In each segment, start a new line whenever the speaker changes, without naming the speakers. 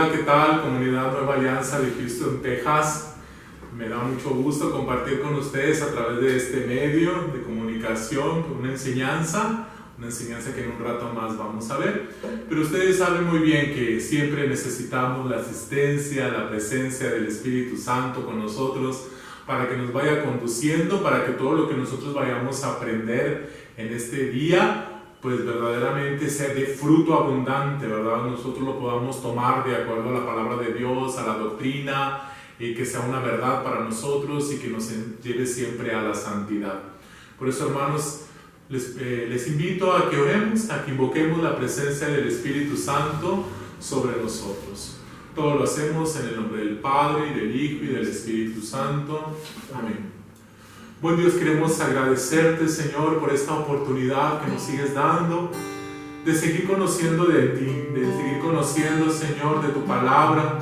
Hola, ¿qué tal? Comunidad Nueva Alianza de Houston, Texas. Me da mucho gusto compartir con ustedes a través de este medio de comunicación una enseñanza que en un rato más vamos a ver. Pero ustedes saben muy bien que siempre necesitamos la asistencia, la presencia del Espíritu Santo con nosotros para que nos vaya conduciendo, para que todo lo que nosotros vayamos a aprender en este día pues verdaderamente sea de fruto abundante, ¿verdad? Nosotros lo podamos tomar de acuerdo a la palabra de Dios, a la doctrina, y que sea una verdad para nosotros y que nos lleve siempre a la santidad. Por eso, hermanos, les invito a que oremos, a que invoquemos la presencia del Espíritu Santo sobre nosotros. Todo lo hacemos en el nombre del Padre, y del Hijo, y del Espíritu Santo. Amén. Buen Dios, queremos agradecerte, Señor, por esta oportunidad que nos sigues dando de seguir conociendo de ti, de seguir conociendo, Señor, de tu palabra.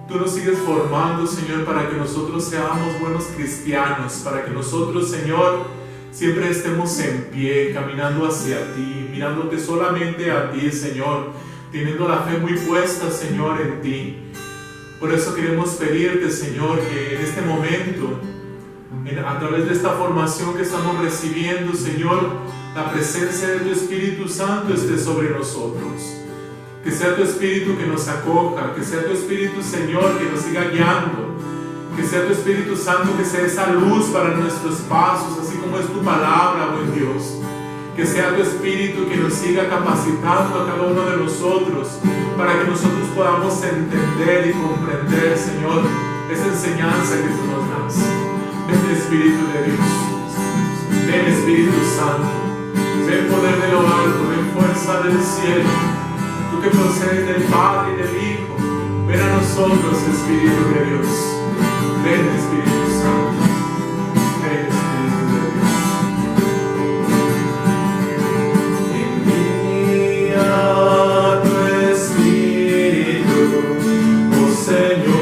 Tú nos sigues formando, Señor, para que nosotros seamos buenos cristianos, para que nosotros, Señor, siempre estemos en pie, caminando hacia ti, mirándote solamente a ti, Señor, teniendo la fe muy puesta, Señor, en ti. Por eso queremos pedirte, Señor, que en este momento, a través de esta formación que estamos recibiendo, Señor, la presencia de tu Espíritu Santo esté sobre nosotros. Que sea tu Espíritu que nos acoja, que sea tu Espíritu, Señor, que nos siga guiando, que sea tu Espíritu Santo que sea esa luz para nuestros pasos, así como es tu palabra, buen Dios. Que sea tu Espíritu que nos siga capacitando a cada uno de nosotros, para que nosotros podamos entender y comprender, Señor, esa enseñanza que tú nos das. Ven, Espíritu de Dios, ven, Espíritu Santo, ven, poder de lo alto, ven, fuerza del cielo, tú que procedes del Padre y del Hijo, ven a nosotros, Espíritu de Dios, ven, Espíritu Santo, ven, Espíritu de Dios. Envía tu Espíritu, oh Señor.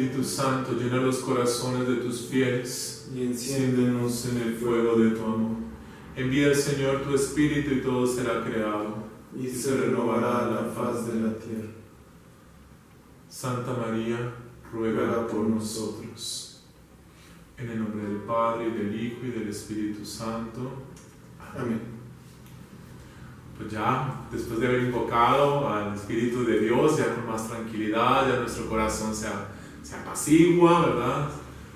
Espíritu Santo, llena los corazones de tus fieles y enciéndenos en el fuego de tu amor. Envía al Señor tu Espíritu y todo será creado y se renovará la faz de la tierra. Santa María, ruega por nosotros. En el nombre del Padre, y del Hijo, y del Espíritu Santo. Amén. Pues ya, después de haber invocado al Espíritu de Dios, ya con más tranquilidad, ya nuestro corazón se apacigua, ¿verdad?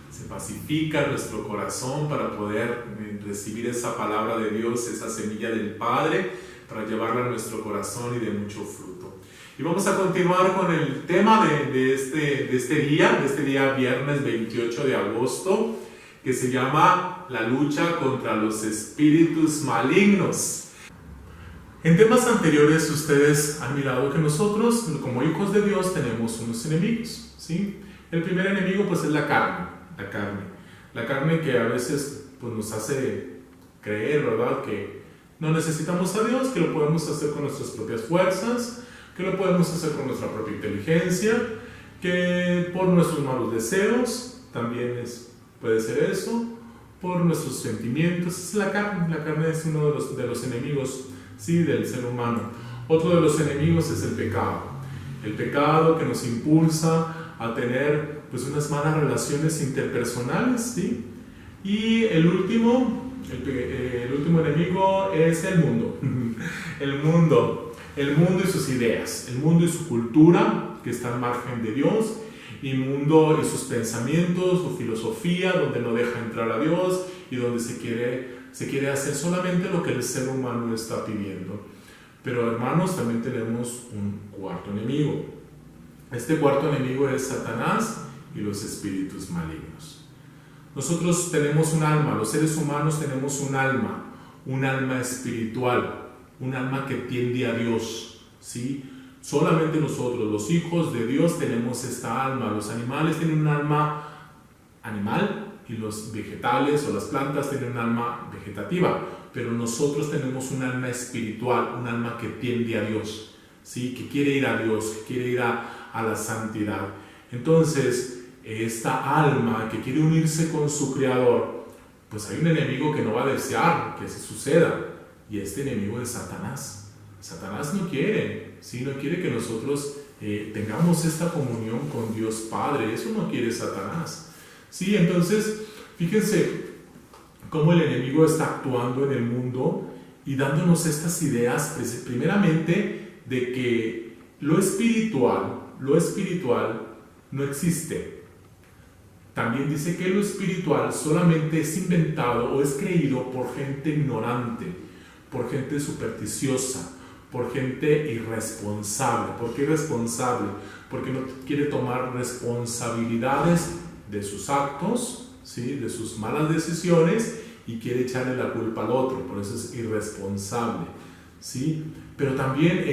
Se pacifica nuestro corazón para poder recibir esa palabra de Dios, esa semilla del Padre, para llevarla a nuestro corazón y de mucho fruto. Y vamos a continuar con el tema de este día viernes 28 de agosto, que se llama la lucha contra los espíritus malignos. En temas anteriores ustedes han mirado que nosotros, como hijos de Dios, tenemos unos enemigos, ¿sí? El primer enemigo pues es la carne que a veces pues, nos hace creer, ¿verdad?, que no necesitamos a Dios, que lo podemos hacer con nuestras propias fuerzas, que lo podemos hacer con nuestra propia inteligencia, que por nuestros malos deseos, también puede ser eso, por nuestros sentimientos. Es la carne es uno de los enemigos, sí, del ser humano. Otro de los enemigos es el pecado que nos impulsa a tener pues unas malas relaciones interpersonales, ¿sí? Y el último enemigo es el mundo. el mundo y sus ideas, el mundo y su cultura que está al margen de Dios, y mundo y sus pensamientos, su filosofía, donde no deja entrar a Dios y donde se quiere hacer solamente lo que el ser humano está pidiendo. Pero hermanos, también tenemos un cuarto enemigo. Este cuarto enemigo es Satanás y los espíritus malignos. Nosotros tenemos un alma, los seres humanos tenemos un alma espiritual, un alma que tiende a Dios, ¿sí? Solamente nosotros, los hijos de Dios, tenemos esta alma. Los animales tienen un alma animal y los vegetales o las plantas tienen un alma vegetativa, pero nosotros tenemos un alma espiritual, un alma que tiende a Dios, ¿sí? Que quiere ir a Dios, que quiere ir a la santidad. Entonces, esta alma que quiere unirse con su Creador, pues hay un enemigo que no va a desear que se suceda, y este enemigo es Satanás. Satanás no quiere, ¿sí? No quiere que nosotros tengamos esta comunión con Dios Padre. Eso no quiere Satanás, ¿sí? Entonces, fíjense cómo el enemigo está actuando en el mundo y dándonos estas ideas, pues, primeramente, de que lo espiritual no existe. También dice que lo espiritual solamente es inventado o es creído por gente ignorante, por gente supersticiosa, por gente irresponsable. ¿Por qué irresponsable? Porque no quiere tomar responsabilidades de sus actos, ¿sí? De sus malas decisiones, y quiere echarle la culpa al otro. Por eso es irresponsable, ¿sí? Pero también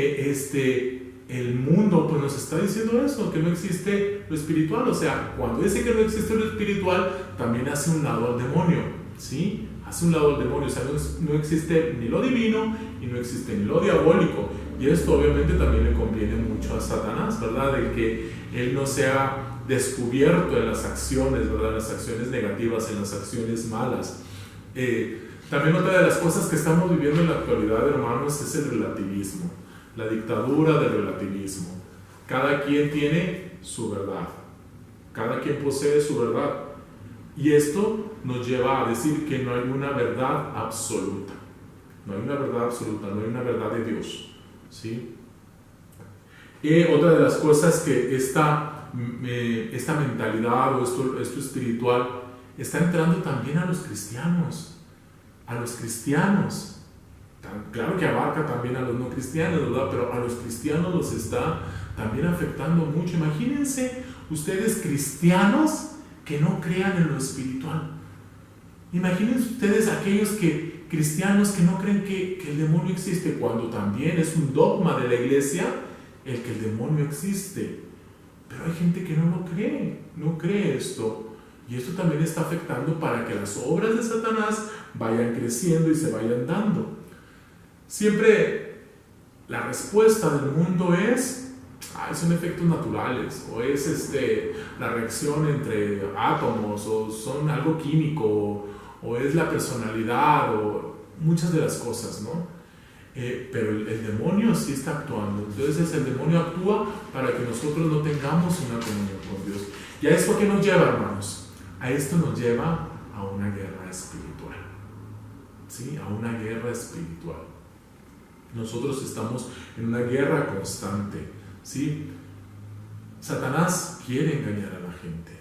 el mundo pues nos está diciendo eso, que no existe lo espiritual. O sea, cuando dice que no existe lo espiritual, también hace un lado al demonio, ¿sí? Hace un lado al demonio. O sea, no existe ni lo divino y no existe ni lo diabólico. Y esto obviamente también le conviene mucho a Satanás, ¿verdad? De que él no sea descubierto en las acciones, ¿verdad? En las acciones negativas, en las acciones malas. También otra de las cosas que estamos viviendo en la actualidad, hermanos, es el relativismo. La dictadura del relativismo. Cada quien tiene su verdad. Cada quien posee su verdad. Y esto nos lleva a decir que no hay una verdad absoluta. No hay una verdad absoluta, no hay una verdad de Dios, ¿sí? Y otra de las cosas que esta mentalidad o esto espiritual está entrando también a los cristianos. A los cristianos. Claro que abarca también a los no cristianos, ¿verdad? Pero a los cristianos los está también afectando mucho. Imagínense ustedes cristianos que no crean en lo espiritual. Imagínense ustedes aquellos cristianos que no creen que el demonio existe, cuando también es un dogma de la iglesia el que el demonio existe. Pero hay gente que no cree esto. Y esto también está afectando para que las obras de Satanás vayan creciendo y se vayan dando. Siempre la respuesta del mundo es: son efectos naturales, o es la reacción entre átomos, o son algo químico, o es la personalidad, o muchas de las cosas, ¿no? Pero el demonio sí está actuando. Entonces el demonio actúa para que nosotros no tengamos una comunión con Dios. ¿Y a esto qué nos lleva, hermanos? A esto nos lleva a una guerra espiritual, ¿sí? A una guerra espiritual. Nosotros estamos en una guerra constante, ¿sí? Satanás quiere engañar a la gente.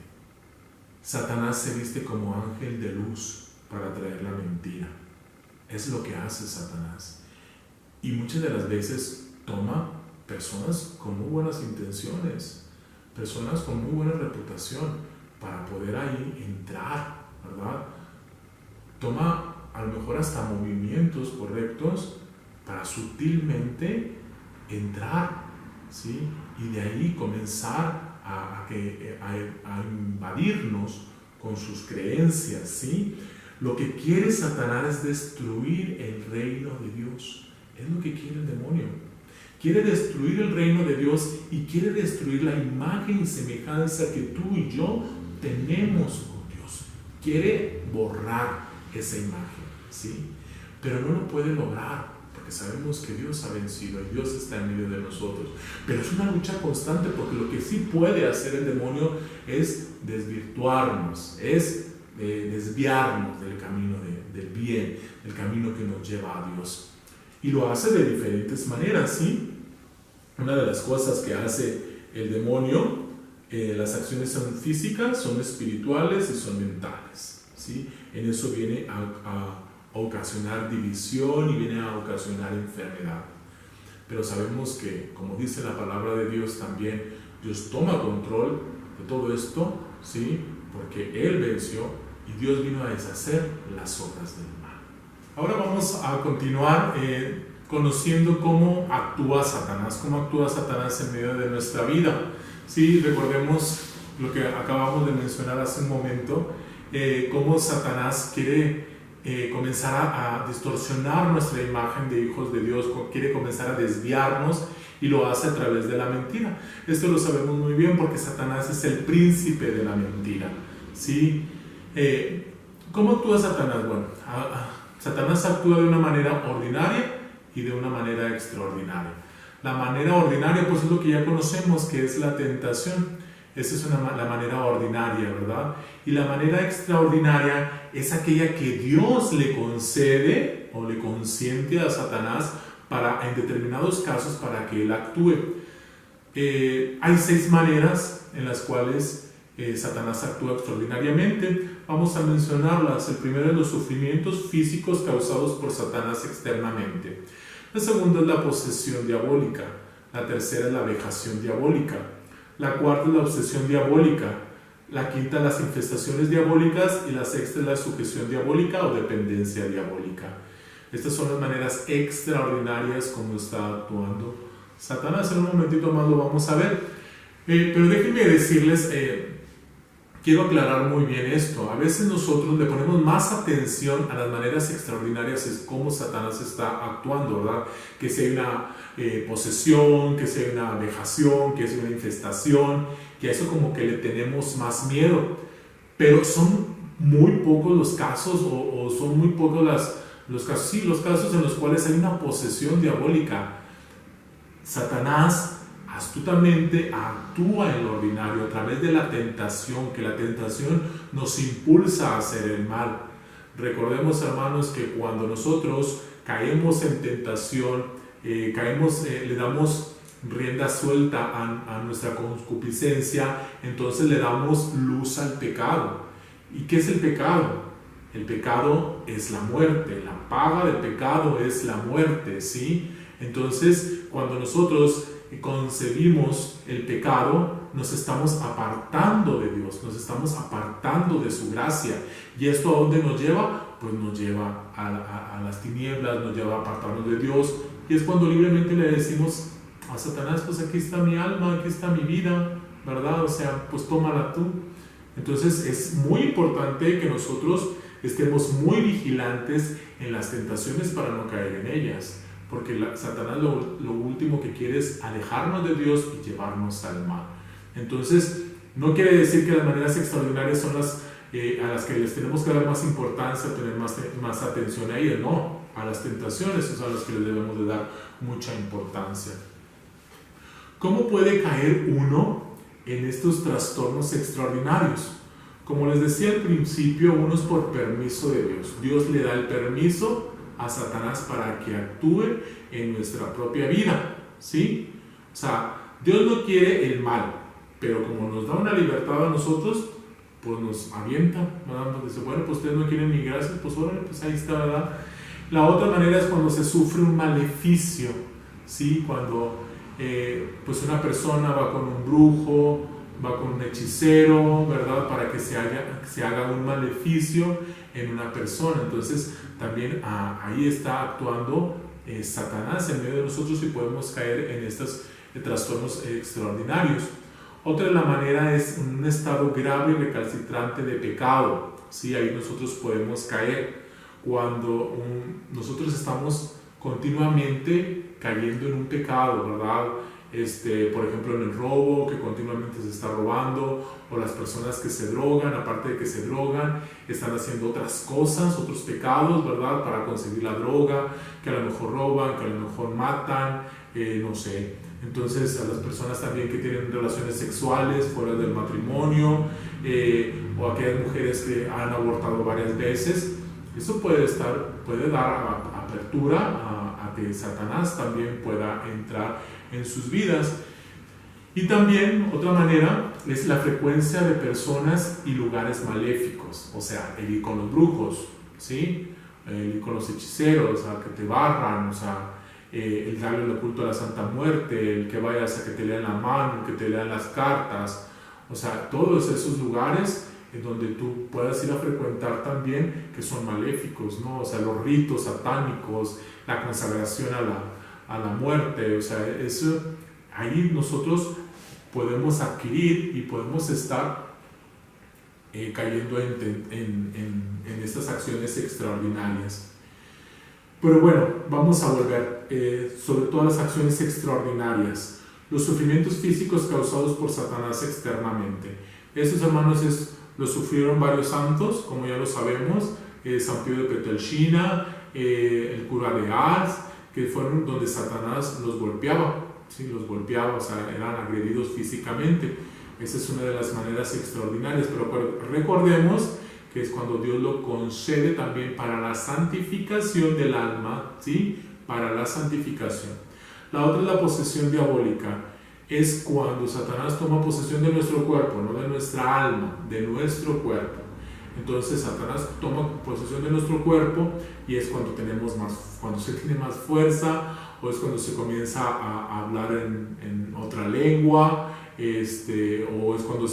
Satanás se viste como ángel de luz para traer la mentira. Es lo que hace Satanás. Y muchas de las veces toma personas con muy buenas intenciones, personas con muy buena reputación, para poder ahí entrar, ¿verdad? Toma a lo mejor hasta movimientos correctos para sutilmente entrar, ¿sí? Y de ahí comenzar a invadirnos con sus creencias, ¿sí? Lo que quiere Satanás es destruir el reino de Dios. Es lo que quiere el demonio. Quiere destruir el reino de Dios y quiere destruir la imagen y semejanza que tú y yo tenemos con Dios. Quiere borrar esa imagen, ¿sí? Pero no lo puede lograr, porque sabemos que Dios ha vencido y Dios está en medio de nosotros. Pero es una lucha constante, porque lo que sí puede hacer el demonio es desvirtuarnos, es desviarnos del camino del bien, del camino que nos lleva a Dios. Y lo hace de diferentes maneras, ¿sí? Una de las cosas que hace el demonio, las acciones son físicas, son espirituales y son mentales, ¿sí? En eso viene a ocasionar división y viene a ocasionar enfermedad. Pero sabemos que, como dice la palabra de Dios también, Dios toma control de todo esto, ¿sí? Porque Él venció y Dios vino a deshacer las obras del mal. Ahora vamos a continuar conociendo cómo actúa Satanás en medio de nuestra vida. Sí, recordemos lo que acabamos de mencionar hace un momento, cómo Satanás quiere comenzar a distorsionar nuestra imagen de hijos de Dios, quiere comenzar a desviarnos, y lo hace a través de la mentira. Esto lo sabemos muy bien porque Satanás es el príncipe de la mentira, ¿sí? ¿Cómo actúa Satanás? Bueno, Satanás actúa de una manera ordinaria y de una manera extraordinaria. La manera ordinaria, pues, es lo que ya conocemos, que es la tentación. Esa es la manera ordinaria, ¿verdad? Y la manera extraordinaria es aquella que Dios le concede o le consiente a Satanás en determinados casos para que él actúe. Hay 6 maneras en las cuales Satanás actúa extraordinariamente. Vamos a mencionarlas. El primero es los sufrimientos físicos causados por Satanás externamente. La segunda es la posesión diabólica. La tercera es la vejación diabólica. La cuarta es la obsesión diabólica. La quinta, las infestaciones diabólicas. Y la sexta es la sujeción diabólica o dependencia diabólica. Estas son las maneras extraordinarias como está actuando Satanás. En un momentito más lo vamos a ver. Pero déjenme decirles, quiero aclarar muy bien esto. A veces nosotros le ponemos más atención a las maneras extraordinarias, es cómo Satanás está actuando, ¿verdad? Que si hay una posesión, que si hay una vejación, que si hay una infestación, que a eso como que le tenemos más miedo. Pero son muy pocos los casos, o son muy pocos los casos en los cuales hay una posesión diabólica. Satanás astutamente actúa en lo ordinario a través de la tentación, que la tentación nos impulsa a hacer el mal. Recordemos, hermanos, que cuando nosotros caemos en tentación, le damos rienda suelta a nuestra concupiscencia, entonces le damos luz al pecado. ¿Y qué es el pecado? El pecado es la muerte, la paga del pecado es la muerte, ¿sí? Entonces, cuando nosotros concebimos el pecado, nos estamos apartando de Dios, nos estamos apartando de su gracia. ¿Y esto a dónde nos lleva? Pues nos lleva a las tinieblas, nos lleva a apartarnos de Dios. Y es cuando libremente le decimos a Satanás, pues aquí está mi alma, aquí está mi vida, ¿verdad? O sea, pues tómala tú. Entonces es muy importante que nosotros estemos muy vigilantes en las tentaciones para no caer en ellas, porque Satanás lo último que quiere es alejarnos de Dios y llevarnos al mal. Entonces, no quiere decir que las maneras extraordinarias son las a las que les tenemos que dar más importancia, tener más atención a ellas, no, a las tentaciones es a las que les debemos de dar mucha importancia. ¿Cómo puede caer uno en estos trastornos extraordinarios? Como les decía al principio, uno es por permiso de Dios. Dios le da el permiso a Satanás para que actúe en nuestra propia vida, ¿sí? O sea, Dios no quiere el mal, pero como nos da una libertad a nosotros, pues nos avienta, ¿verdad? Nos dice, bueno, pues ustedes no quieren mi gracia, pues órale, pues ahí está, ¿verdad? La otra manera es cuando se sufre un maleficio, ¿sí? Cuando pues una persona va con un brujo, va con un hechicero, ¿verdad? Para que se haga un maleficio en una persona. Entonces también ahí está actuando Satanás en medio de nosotros y podemos caer en estos trastornos extraordinarios. Otra de la manera es un estado grave y recalcitrante de pecado, ¿sí? Ahí nosotros podemos caer cuando nosotros estamos continuamente cayendo en un pecado, ¿verdad? Por ejemplo, en el robo, que continuamente se está robando, o las personas que se drogan, aparte de que se drogan, están haciendo otras cosas, otros pecados, ¿verdad? Para conseguir la droga, que a lo mejor roban, que a lo mejor matan, no sé. Entonces, a las personas también que tienen relaciones sexuales fuera del matrimonio, o aquellas mujeres que han abortado varias veces, eso puede dar apertura a que Satanás también pueda entrar en sus vidas. Y también otra manera es la frecuencia de personas y lugares maléficos, o sea, el ir con los brujos, ¿sí? El ir con los hechiceros, a que te barran, o sea, el darle el culto a la Santa Muerte, el que vayas a que te lean la mano, que te lean las cartas, o sea, todos esos lugares en donde tú puedas ir a frecuentar también, que son maléficos, ¿no? O sea, los ritos satánicos, la consagración a la muerte, o sea, eso, ahí nosotros podemos adquirir y podemos estar cayendo en estas acciones extraordinarias. Pero bueno, vamos a volver sobre todas las acciones extraordinarias, los sufrimientos físicos causados por Satanás externamente. Estos, hermanos, los sufrieron varios santos, como ya lo sabemos, San Pío de Petrelcina, el cura de Ars, que fueron donde Satanás los golpeaba, ¿sí? Los golpeaba, o sea, eran agredidos físicamente. Esa es una de las maneras extraordinarias, pero recordemos que es cuando Dios lo concede también para la santificación del alma, ¿sí? Para la santificación. La otra es la posesión diabólica. Es cuando Satanás toma posesión de nuestro cuerpo, no de nuestra alma, de nuestro cuerpo. Entonces Satanás toma posesión de nuestro cuerpo y es cuando se tiene más fuerza, o es cuando se comienza a hablar en otra lengua, o es cuando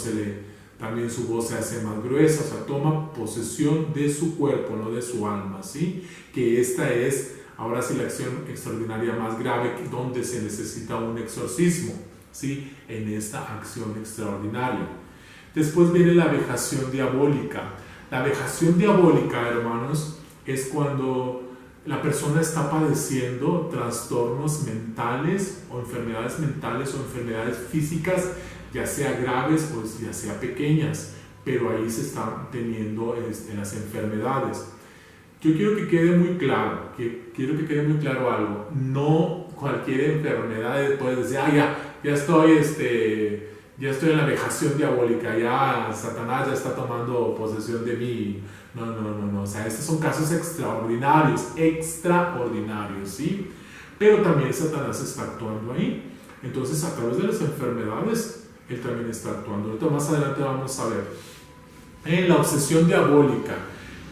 también su voz se hace más gruesa, o sea, toma posesión de su cuerpo, no de su alma, ¿sí? Que esta es, ahora sí, la acción extraordinaria más grave, donde se necesita un exorcismo, ¿sí? En esta acción extraordinaria. Después viene la vejación diabólica. La vejación diabólica, hermanos, es cuando la persona está padeciendo trastornos mentales o enfermedades físicas, ya sea graves o ya sea pequeñas, pero ahí se están teniendo las enfermedades. Yo quiero que quede muy claro, algo. No cualquier enfermedad puedes decir, ya estoy en la vejación diabólica, ya Satanás ya está tomando posesión de mí. No, o sea, estos son casos extraordinarios, ¿sí? Pero también Satanás está actuando ahí. Entonces, a través de las enfermedades, él también está actuando. Ahorita más adelante vamos a ver. La obsesión diabólica.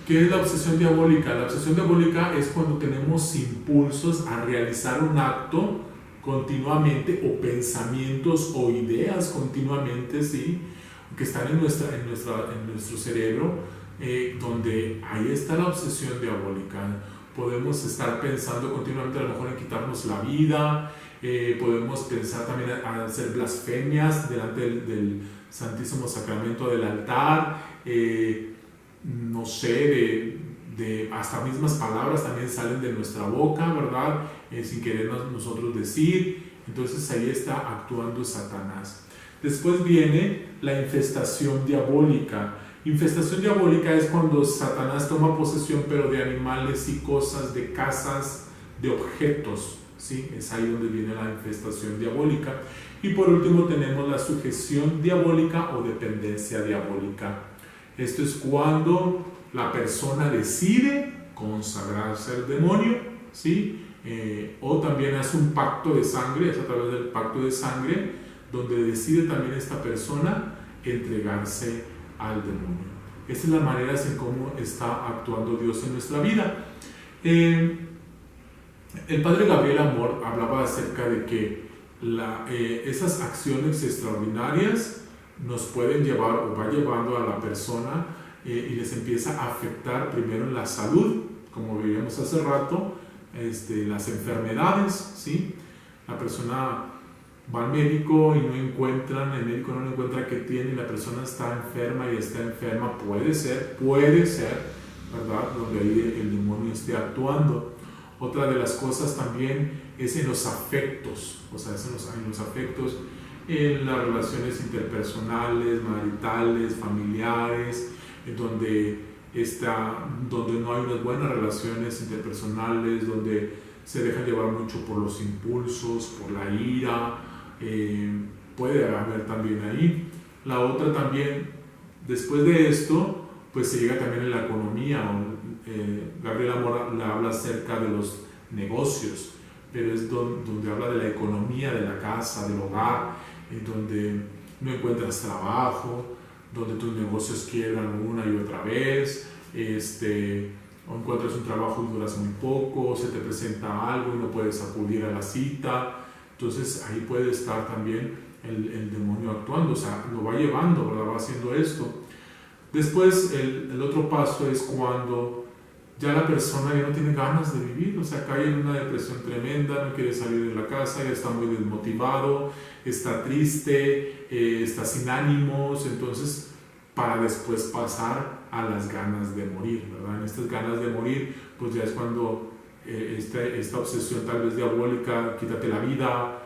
¿Qué es la obsesión diabólica? La obsesión diabólica es cuando tenemos impulsos a realizar un acto continuamente, o pensamientos o ideas continuamente, ¿sí? Que están en nuestro cerebro, donde ahí está la obsesión diabólica. Podemos estar pensando continuamente a lo mejor en quitarnos la vida, podemos pensar también en hacer blasfemias delante del Santísimo Sacramento del altar, no sé, hasta mismas palabras también salen de nuestra boca, ¿verdad? Sin querer nosotros decir. Entonces ahí está actuando Satanás. Después viene la infestación diabólica. Infestación diabólica es cuando Satanás toma posesión, pero de animales y cosas, de casas, de objetos, ¿sí? Es ahí donde viene la infestación diabólica. Y por último tenemos la sujeción diabólica o dependencia diabólica. Esto es cuando la persona decide consagrarse al demonio, ¿sí? O también hace un pacto de sangre, es a través del pacto de sangre, donde decide también esta persona entregarse al demonio. Esta es la manera en cómo está actuando Dios en nuestra vida. El padre Gabriel Amor hablaba acerca de que esas acciones extraordinarias nos pueden llevar o va llevando a la persona y les empieza a afectar primero en la salud, como veíamos hace rato, las enfermedades, ¿sí? La persona va al médico y el médico no encuentra qué tiene y la persona está enferma, puede ser, ¿verdad? Donde ahí el demonio esté actuando. Otra de las cosas también es en los afectos, o sea, en los afectos, en las relaciones interpersonales, maritales, familiares, donde no hay unas buenas relaciones interpersonales, donde se deja llevar mucho por los impulsos, por la ira, puede haber también ahí. La otra también, después de esto, pues se llega también en la economía. Gabriel Amor le habla acerca de los negocios, pero es donde habla de la economía de la casa, del hogar, donde no encuentras trabajo, donde tus negocios quiebran una y otra vez, o encuentras un trabajo y duras muy poco, se te presenta algo y no puedes acudir a la cita. Entonces ahí puede estar también el demonio actuando, o sea, lo va llevando, ¿verdad? Va haciendo esto. Después el otro paso es cuando ya la persona ya no tiene ganas de vivir, o sea, cae en una depresión tremenda, no quiere salir de la casa, ya está muy desmotivado, está triste, está sin ánimos, entonces para después pasar a las ganas de morir, ¿verdad? En estas ganas de morir, pues ya es cuando esta obsesión tal vez diabólica, quítate la vida,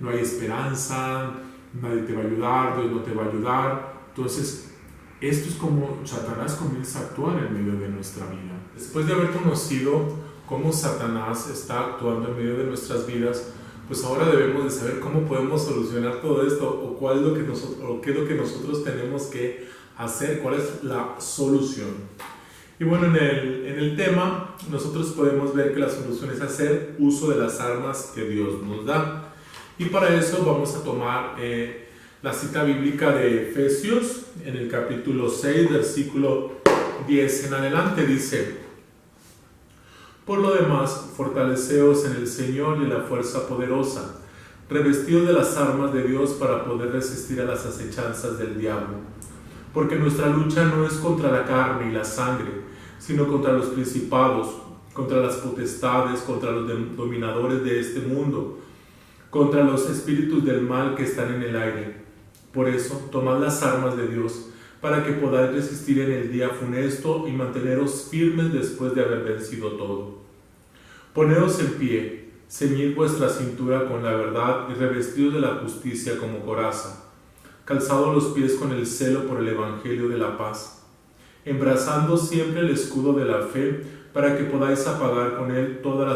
no hay esperanza, nadie te va a ayudar, Dios no te va a ayudar. Entonces, esto es como Satanás comienza a actuar en medio de nuestra vida. Después de haber conocido cómo Satanás está actuando en medio de nuestras vidas, pues ahora debemos de saber cómo podemos solucionar todo esto o qué es lo que nosotros tenemos que hacer, cuál es la solución. Y bueno, en el tema nosotros podemos ver que la solución es hacer uso de las armas que Dios nos da. Y para eso vamos a tomar la cita bíblica de Efesios en el capítulo 6, versículo 10 en adelante. Dice: por lo demás, fortaleceos en el Señor y en la fuerza poderosa, revestidos de las armas de Dios para poder resistir a las acechanzas del diablo. Porque nuestra lucha no es contra la carne y la sangre, sino contra los principados, contra las potestades, contra los dominadores de este mundo, contra los espíritus del mal que están en el aire. Por eso, tomad las armas de Dios, para que podáis resistir en el día funesto y manteneros firmes después de haber vencido todo. Poneos en pie, ceñid vuestra cintura con la verdad y revestidos de la justicia como coraza, calzados los pies con el celo por el evangelio de la paz, embrazando siempre el escudo de la fe, para que podáis apagar con él todos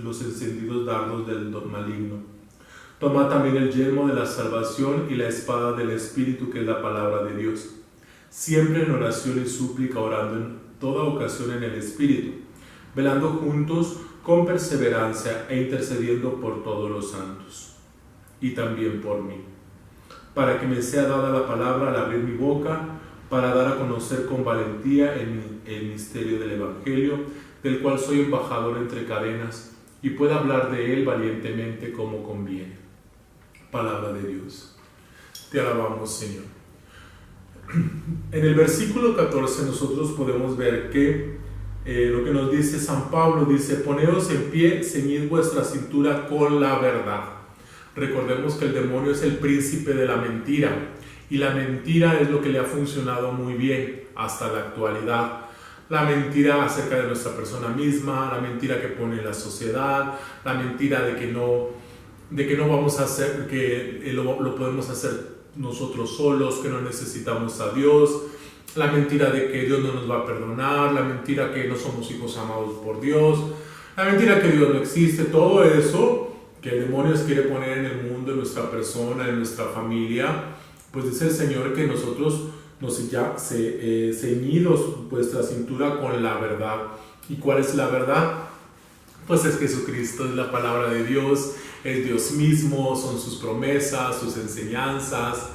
los encendidos dardos del maligno. Tomad también el yelmo de la salvación y la espada del Espíritu, que es la palabra de Dios, siempre en oración y súplica, orando en toda ocasión en el Espíritu, velando juntos con perseverancia e intercediendo por todos los santos, y también por mí, para que me sea dada la palabra al abrir mi boca, para dar a conocer con valentía el misterio del Evangelio, del cual soy embajador entre cadenas, y pueda hablar de él valientemente como conviene. Palabra de Dios. Te alabamos, Señor. En el versículo 14 nosotros podemos ver que lo que nos dice San Pablo, dice: poneos en pie, ceñid vuestra cintura con la verdad. Recordemos que el demonio es el príncipe de la mentira, y la mentira es lo que le ha funcionado muy bien hasta la actualidad. la mentira acerca de nuestra persona misma, la mentira que pone la sociedad, la mentira de que no vamos a hacer, que lo podemos hacer nosotros solos, que no necesitamos a Dios, la mentira de que Dios no nos va a perdonar, la mentira que no somos hijos amados por Dios, la mentira que Dios no existe, todo eso que el demonio quiere poner en el mundo, en nuestra persona, en nuestra familia, pues dice el Señor que nosotros nos ceñidos vuestra cintura con la verdad. ¿Y cuál es la verdad? Pues es Jesucristo, es la palabra de Dios, es Dios mismo, son sus promesas, sus enseñanzas,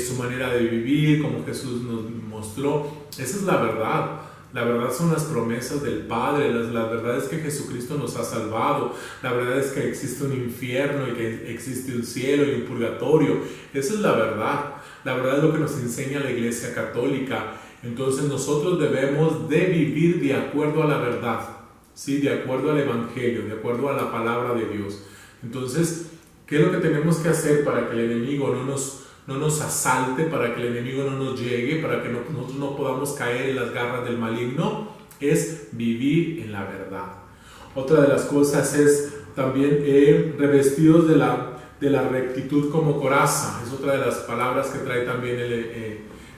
su manera de vivir, como Jesús nos mostró. Esa es la verdad. La verdad son las promesas del Padre, la verdad es que Jesucristo nos ha salvado, la verdad es que existe un infierno y que existe un cielo y un purgatorio. Esa es la verdad. La verdad es lo que nos enseña la Iglesia Católica. Entonces nosotros debemos de vivir de acuerdo a la verdad, ¿sí? De acuerdo al Evangelio, de acuerdo a la palabra de Dios. Entonces, ¿qué es lo que tenemos que hacer para que el enemigo no nos asalte, para que el enemigo no nos llegue, para que nosotros no podamos caer en las garras del maligno? Es vivir en la verdad. Otra de las cosas es también revestidos de la rectitud como coraza. Es otra de las palabras que trae también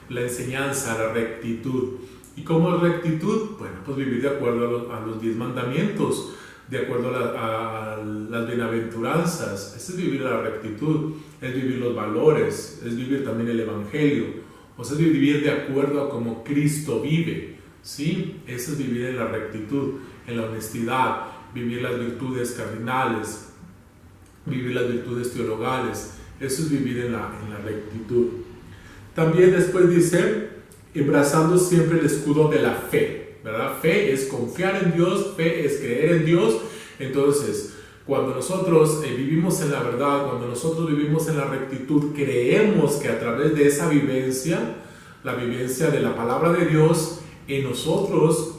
la enseñanza, la rectitud. ¿Y cómo es rectitud? Bueno, pues vivir de acuerdo a los 10 mandamientos, de acuerdo a las bienaventuranzas. Ese es vivir la rectitud, es vivir los valores, es vivir también el Evangelio, o sea, es vivir de acuerdo a cómo Cristo vive, ¿sí? Eso es vivir en la rectitud, en la honestidad, vivir las virtudes cardinales, vivir las virtudes teologales. Eso es vivir en la rectitud. También después dice, abrazando siempre el escudo de la fe, ¿verdad? Fe es confiar en Dios, fe es creer en Dios. Entonces, cuando nosotros vivimos en la verdad, cuando nosotros vivimos en la rectitud, creemos que a través de esa vivencia, la vivencia de la palabra de Dios, en nosotros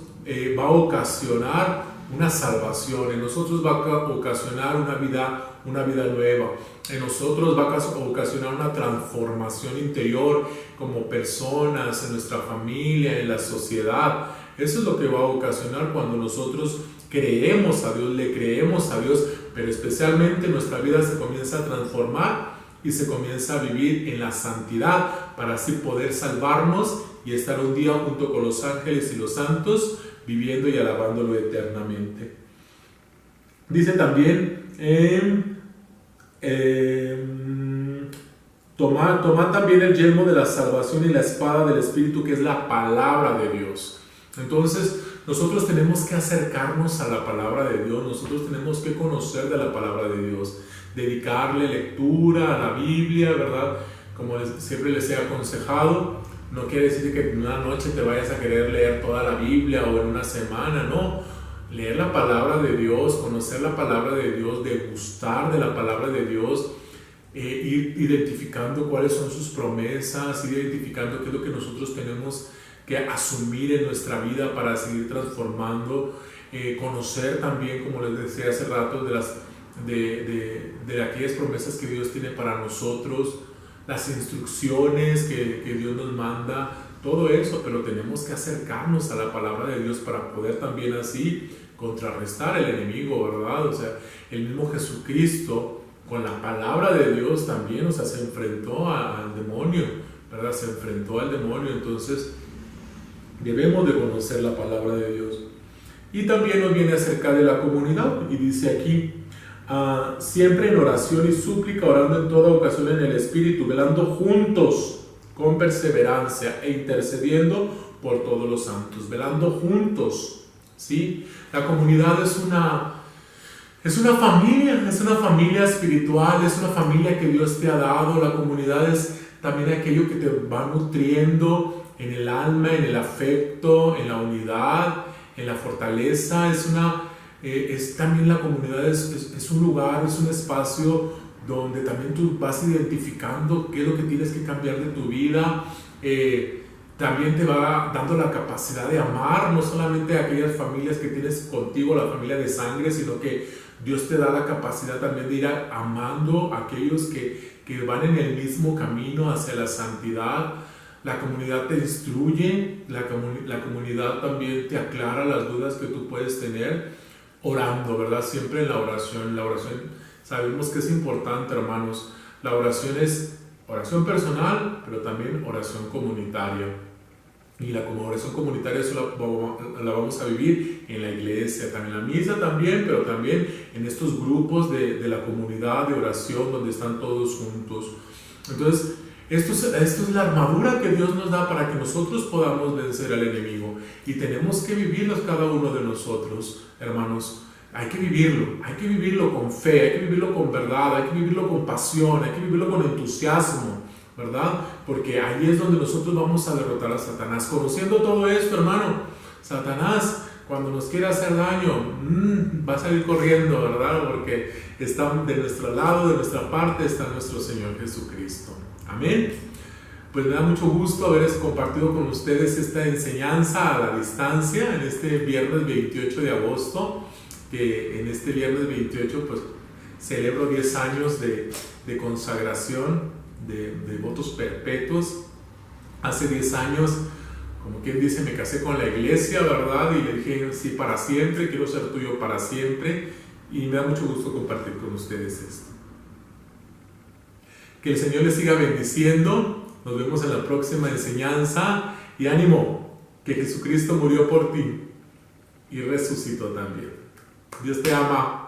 va a ocasionar una salvación, en nosotros va a ocasionar una vida nueva, en nosotros va a ocasionar una transformación interior como personas, en nuestra familia, en la sociedad. Eso es lo que va a ocasionar cuando nosotros creemos a Dios, le creemos a Dios, pero especialmente nuestra vida se comienza a transformar y se comienza a vivir en la santidad para así poder salvarnos y estar un día junto con los ángeles y los santos viviendo y alabándolo eternamente. Dice también tomad también el yelmo de la salvación y la espada del Espíritu, que es la palabra de Dios. Entonces nosotros tenemos que acercarnos a la palabra de Dios, nosotros tenemos que conocer de la palabra de Dios, dedicarle lectura a la Biblia, ¿verdad? Como siempre les he aconsejado, no quiere decir que en una noche te vayas a querer leer toda la Biblia o en una semana, no. Leer la palabra de Dios, conocer la palabra de Dios, degustar de la palabra de Dios, ir identificando cuáles son sus promesas, ir identificando qué es lo que nosotros tenemos que asumir en nuestra vida para seguir transformando, conocer también, como les decía hace rato, de aquellas promesas que Dios tiene para nosotros, las instrucciones que Dios nos manda, todo eso, pero tenemos que acercarnos a la palabra de Dios para poder también así contrarrestar el enemigo, ¿verdad? O sea, el mismo Jesucristo con la palabra de Dios también, o sea, se enfrentó al demonio, ¿verdad? Se enfrentó al demonio, entonces debemos de conocer la palabra de Dios. Y también nos viene acerca de la comunidad, y dice aquí, siempre en oración y súplica, orando en toda ocasión en el Espíritu, velando juntos con perseverancia e intercediendo por todos los santos, velando juntos, ¿sí? La comunidad es una familia espiritual, es una familia que Dios te ha dado. La comunidad es también aquello que te va nutriendo en el alma, en el afecto, en la unidad, en la fortaleza. También la comunidad es un lugar, es un espacio donde también tú vas identificando qué es lo que tienes que cambiar de tu vida. También te va dando la capacidad de amar, no solamente a aquellas familias que tienes contigo, la familia de sangre, sino que Dios te da la capacidad también de ir amando a aquellos que van en el mismo camino hacia la santidad, La comunidad te instruye, la comunidad también te aclara las dudas que tú puedes tener orando, ¿verdad? Siempre en la oración. La oración sabemos que es importante, hermanos. La oración es oración personal, pero también oración comunitaria. Y la oración comunitaria eso la vamos a vivir en la iglesia, también en la misa también, pero también en estos grupos de la comunidad de oración donde están todos juntos. Entonces, esto es la armadura que Dios nos da para que nosotros podamos vencer al enemigo. Y tenemos que vivirlos cada uno de nosotros, hermanos. Hay que vivirlo con fe, hay que vivirlo con verdad, hay que vivirlo con pasión, hay que vivirlo con entusiasmo, ¿verdad? Porque ahí es donde nosotros vamos a derrotar a Satanás. Conociendo todo esto, hermano, Satanás, cuando nos quiere hacer daño, va a salir corriendo, ¿verdad? Porque está de nuestro lado, de nuestra parte, está nuestro Señor Jesucristo. Amén. Pues me da mucho gusto haber compartido con ustedes esta enseñanza a la distancia en este viernes 28 de agosto, que en este viernes 28 pues celebro 10 años de consagración, de votos perpetuos. Hace 10 años, como quien dice, me casé con la iglesia, ¿verdad? Y le dije, sí, para siempre, quiero ser tuyo para siempre. Y me da mucho gusto compartir con ustedes esto. Que el Señor les siga bendiciendo. Nos vemos en la próxima enseñanza. Y ánimo, que Jesucristo murió por ti y resucitó también. Dios te ama.